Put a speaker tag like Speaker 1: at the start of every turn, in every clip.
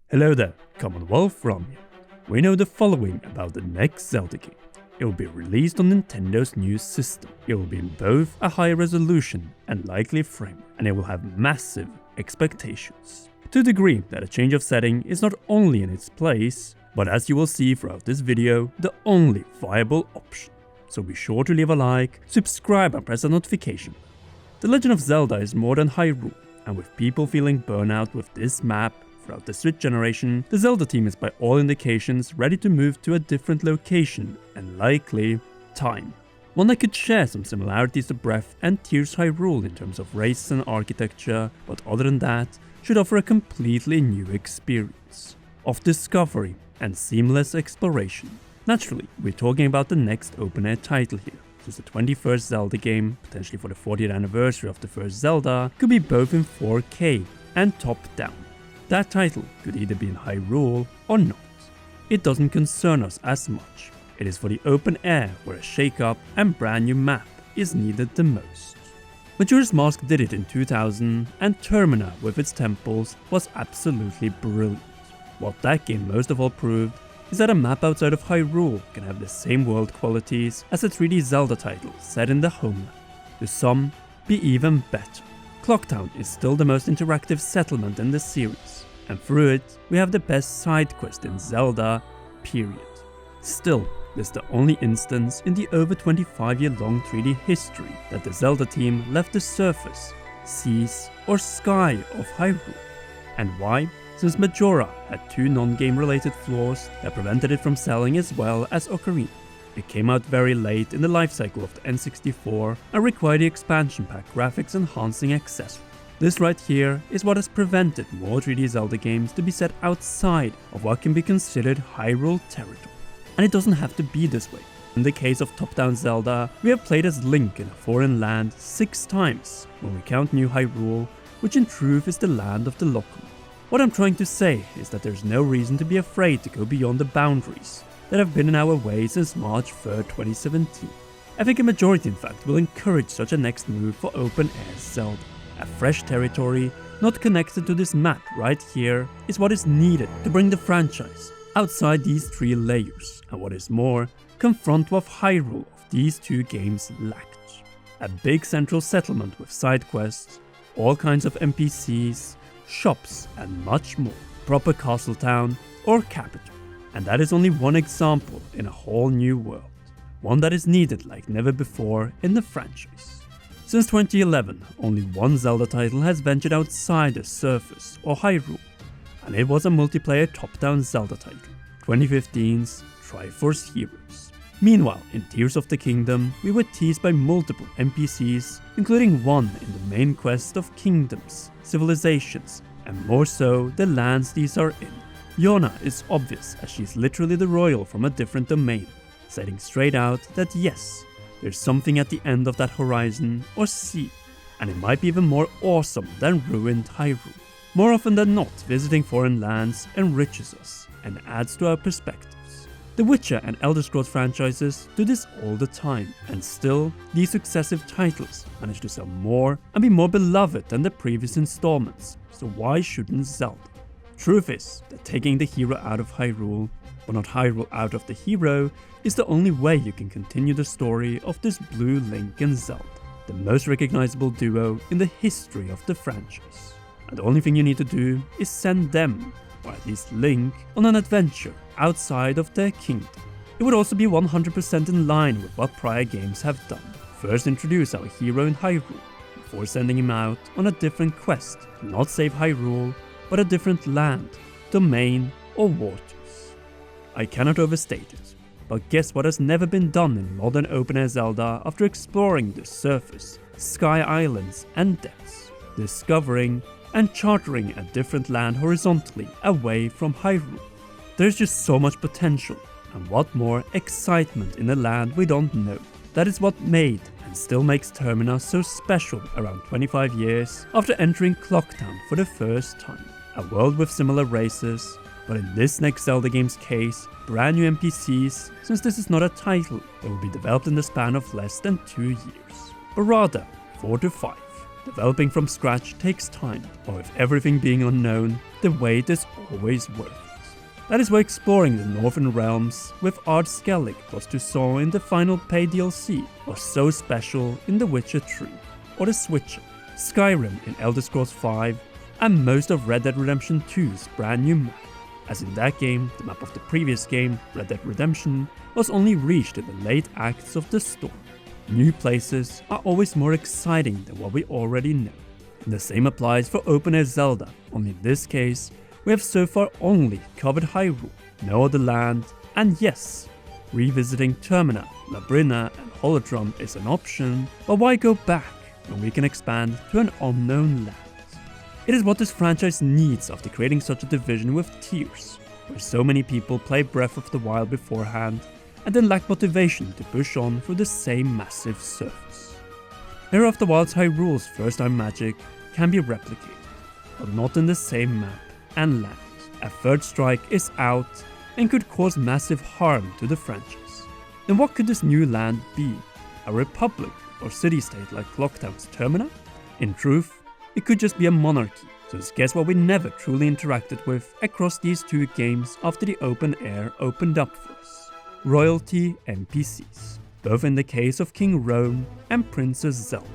Speaker 1: Hello there, Commonwealth from you. We know the following about the next Zelda game. It will be released on Nintendo's new system. It will be in both a high resolution and likely frame, and it will have massive expectations. To the degree that a change of setting is not only in its place, but as you will see throughout this video, the only viable option. So be sure to leave a like, subscribe and press the notification bell. The Legend of Zelda is more than Hyrule, and with people feeling burnout with this map throughout the Switch generation, the Zelda team is by all indications ready to move to a different location and likely time. One that could share some similarities to Breath and Tears Hyrule in terms of races and architecture, but other than that, should offer a completely new experience of discovery and seamless exploration. Naturally, we're talking about the next open air title here, since the 21st Zelda game, potentially for the 40th anniversary of the first Zelda, could be both in 4K and top down. That title could either be in Hyrule or not. It doesn't concern us as much. It is for the open air where a shake-up and brand new map is needed the most. Majora's Mask did it in 2000, and Termina with its temples was absolutely brilliant. What that game most of all proved is that a map outside of Hyrule can have the same world qualities as a 3D Zelda title set in the homeland. To some, be even better. Clocktown is still the most interactive settlement in the series, and through it, we have the best side quest in Zelda, period. Still, this is the only instance in the over 25-year-long 3D history that the Zelda team left the surface, seas, or sky of Hyrule. And why? Since Majora had two non-game related flaws that prevented it from selling as well as Ocarina. It came out very late in the lifecycle of the N64 and required the expansion pack graphics enhancing accessories. This right here is what has prevented more 3D Zelda games to be set outside of what can be considered Hyrule territory. And it doesn't have to be this way. In the case of top-down Zelda, we have played as Link in a foreign land 6 times when we count New Hyrule, which in truth is the land of the Local. What I'm trying to say is that there's no reason to be afraid to go beyond the boundaries that have been in our way since March 3rd, 2017. I think a majority in fact will encourage such a next move for Open Air Zelda. A fresh territory, not connected to this map right here, is what is needed to bring the franchise outside these 3 layers, and what is more, confront what Hyrule of these 2 games lacked. A big central settlement with side quests, all kinds of NPCs, shops and much more, proper castle town or capital. And that is only one example in a whole new world, one that is needed like never before in the franchise. Since 2011, only one Zelda title has ventured outside the surface or Hyrule, and it was a multiplayer top-down Zelda title, 2015's Triforce Heroes. Meanwhile, in Tears of the Kingdom, we were teased by multiple NPCs, including one in the main quest of kingdoms, civilizations, and more so the lands these are in. Yona is obvious as she's literally the royal from a different domain, stating straight out that yes, there's something at the end of that horizon or sea, and it might be even more awesome than ruined Hyrule. More often than not, visiting foreign lands enriches us and adds to our perspectives. The Witcher and Elder Scrolls franchises do this all the time, and still, these successive titles manage to sell more and be more beloved than the previous installments, so why shouldn't Zelda? Truth is that taking the hero out of Hyrule, but not Hyrule out of the hero, is the only way you can continue the story of this blue Link and Zelda, the most recognizable duo in the history of the franchise. And the only thing you need to do is send them, or at least Link, on an adventure outside of their kingdom. It would also be 100% in line with what prior games have done. First introduce our hero in Hyrule, before sending him out on a different quest to not save Hyrule, but a different land, domain, or waters. I cannot overstate it, but guess what has never been done in modern open air Zelda after exploring the surface, sky islands, and depths, discovering and chartering a different land horizontally away from Hyrule. There's just so much potential, and what more excitement in a land we don't know. That is what made and still makes Termina so special around 25 years after entering Clocktown for the first time. A world with similar races, but in this next Zelda game's case, brand new NPCs, since this is not a title that will be developed in the span of less than 2 years, but rather 4 to 5. Developing from scratch takes time, or with everything being unknown, the wait is always worth it. That is why exploring the Northern Realms with Ard Skellig plus Tucson in the final paid DLC was so special in The Witcher 3, or The Switcher, Skyrim in Elder Scrolls V, and most of Red Dead Redemption 2's brand new map, as in that game, the map of the previous game, Red Dead Redemption, was only reached in the late acts of the story. New places are always more exciting than what we already know. And the same applies for Open Air Zelda, only in this case, we have so far only covered Hyrule, no other land, and yes, revisiting Termina, Labrina, and Holodrum is an option, but why go back when we can expand to an unknown land? It is what this franchise needs after creating such a division with Tears, where so many people play Breath of the Wild beforehand and then lack motivation to push on through the same massive surface. Hero of the Wild's Hyrule's first-time magic can be replicated, but not in the same map and land. A third strike is out and could cause massive harm to the franchise. Then what could this new land be? A republic or city-state like Clocktown's Termina? In truth, it could just be a monarchy, so guess what we never truly interacted with across these two games after the open air opened up for us. Royalty NPCs, both in the case of King Roan and Princess Zelda.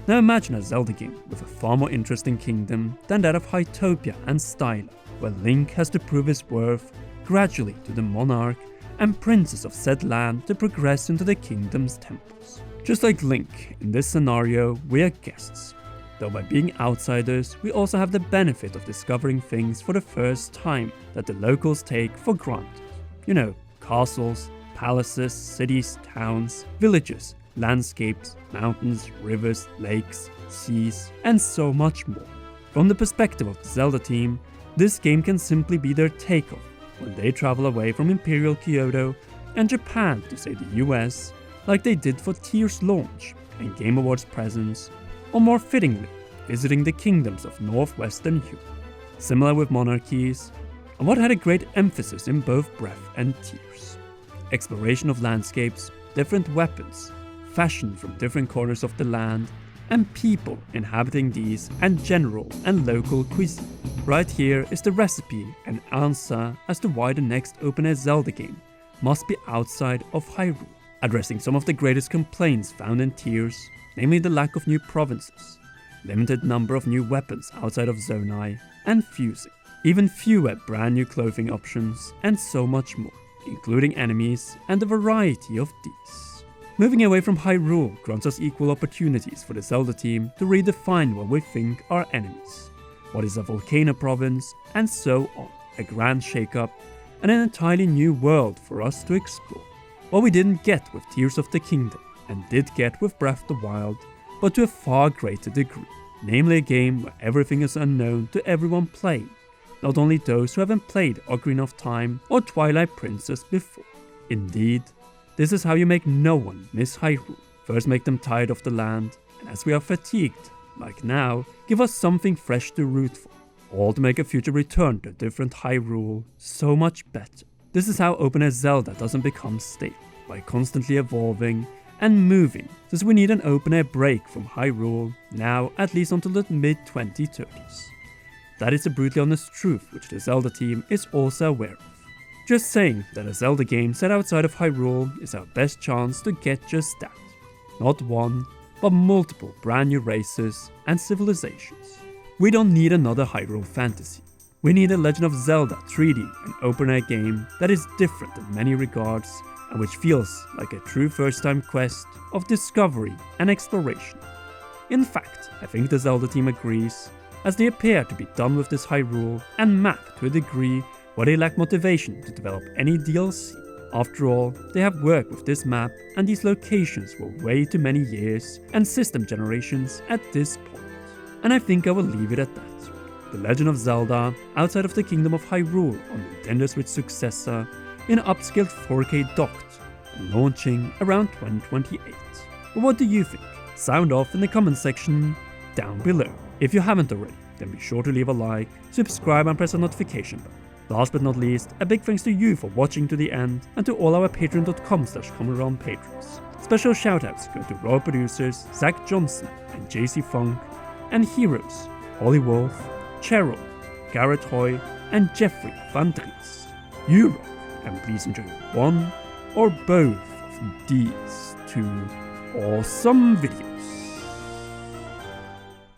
Speaker 1: Now imagine a Zelda game with a far more interesting kingdom than that of Hytopia and Styla, where Link has to prove his worth gradually to the monarch and princess of said land to progress into the kingdom's temples. Just like Link, in this scenario we are guests, though by being outsiders we also have the benefit of discovering things for the first time that the locals take for granted. You know, castles, palaces, cities, towns, villages, landscapes, mountains, rivers, lakes, seas, and so much more. From the perspective of the Zelda team, this game can simply be their takeoff when they travel away from Imperial Kyoto and Japan to say the US, like they did for Tears' launch and Game Awards presence, or more fittingly, visiting the kingdoms of northwestern Europe. Similar with monarchies, and what had a great emphasis in both Breath and Tears. Exploration of landscapes, different weapons, fashion from different corners of the land, and people inhabiting these, and general and local cuisine. Right here is the recipe and answer as to why the next Open Air Zelda game must be outside of Hyrule, addressing some of the greatest complaints found in Tears, namely the lack of new provinces, limited number of new weapons outside of Zonai, and fusing, even fewer brand new clothing options, and so much more, including enemies and a variety of these. Moving away from Hyrule grants us equal opportunities for the Zelda team to redefine what we think are enemies, what is a volcano province, and so on, a grand shake-up, and an entirely new world for us to explore. What we didn't get with Tears of the Kingdom, and did get with Breath of the Wild, but to a far greater degree, namely a game where everything is unknown to everyone playing, not only those who haven't played Ocarina of Time or Twilight Princess before. Indeed, this is how you make no one miss Hyrule. First make them tired of the land, and as we are fatigued, like now, give us something fresh to root for, all to make a future return to a different Hyrule so much better. This is how Open Air Zelda doesn't become stale, by constantly evolving and moving, since we need an open air break from Hyrule, now at least until the mid-2030s. That is the brutally honest truth which the Zelda team is also aware of. Just saying that a Zelda game set outside of Hyrule is our best chance to get just that. Not one, but multiple brand new races and civilizations. We don't need another Hyrule fantasy. We need a Legend of Zelda 3D and open air game that is different in many regards and which feels like a true first-time quest of discovery and exploration. In fact, I think the Zelda team agrees, as they appear to be done with this Hyrule and map to a degree where they lack motivation to develop any DLC. After all, they have worked with this map and these locations for way too many years and system generations at this point. And I think I will leave it at that. The Legend of Zelda, outside of the Kingdom of Hyrule on Nintendo Switch successor, in upscaled 4K docked, and launching around 2028. But what do you think? Sound off in the comment section down below. If you haven't already, then be sure to leave a like, subscribe and press the notification bell. Last but not least, a big thanks to you for watching to the end and to all our patreon.com/CommonRealm patrons. Special shoutouts go to raw producers Zach Johnson and JC Funk, and heroes Holly Wolf, Cheryl, Garrett Hoy, and Jeffrey Van Dries. You rock, and please enjoy one or both of these two awesome videos.